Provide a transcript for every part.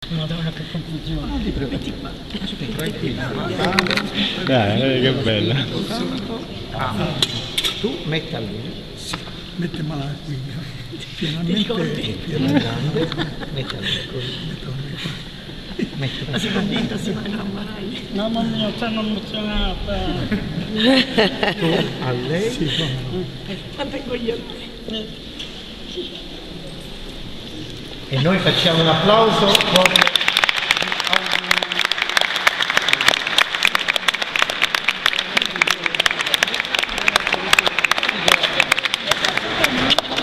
Madonna, che confusione. Non ti preoccupare. Tranquilla. Dai, che bella. Tu metta lì. Mette male qui. Pienamente. Metta lì così. Ma sei convinta si va a innamorare? Mamma mia, sono emozionata. Tu a lei? Sì, Quanto coglione. E noi facciamo un applauso con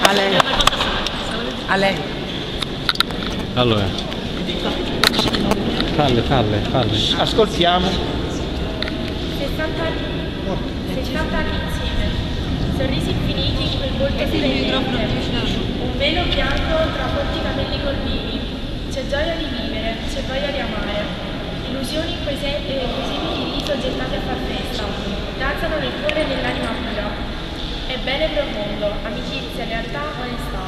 A lei. A lei. Allora, falle. ascoltiamo. 60 anni insieme, sorrisi infiniti in quel volto splendiente, un velo bianco tra forti capelli corvivi, c'è gioia di vivere, c'è voglia di amare, illusioni quei simili di riso gettati a far festa, danzano nel cuore e nell'anima pura. È bene profondo, amicizia, lealtà, onestà,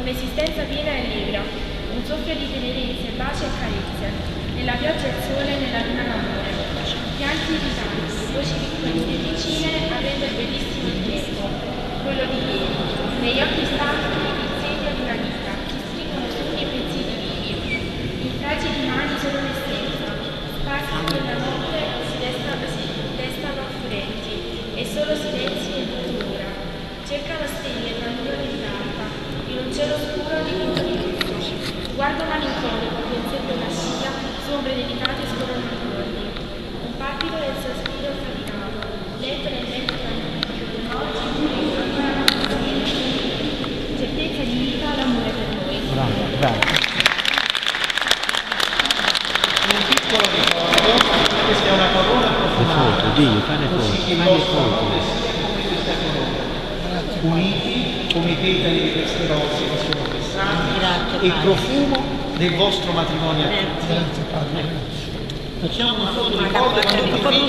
un'esistenza piena e libera, un soffio di tenerezze, baci e carezze, nella pioggia il sole, nella luna l'amore, pianti irritanti, voci vicine a rendere bellissimo il tempo, quello di ieri, negli occhi stanchi il segno di una vita, si stringono sogni e pensieri vivi, in fragili mani solo l'essenza, sparsi in quella notte si destano furenti, e solo silenzi e natura, cercano stelle tra milioni di d'alba, in un cielo scuro di piccoli luci, guardo malinconico che insegue una scia, su ombre delicate scorrono i giorni, un palpito del sospiro faticato, lento nel vento tranquillo, oggi ancora certezza di vita, l'amore per noi. Bravo, bravo. Un piccolo ricordo, questa è una corona profumata. Fai le foto. Il vostro amore uniti come i petali di queste rose che sono fessanti e il profumo del vostro matrimonio. Grazie padre. Facciamo un foto ricordo quando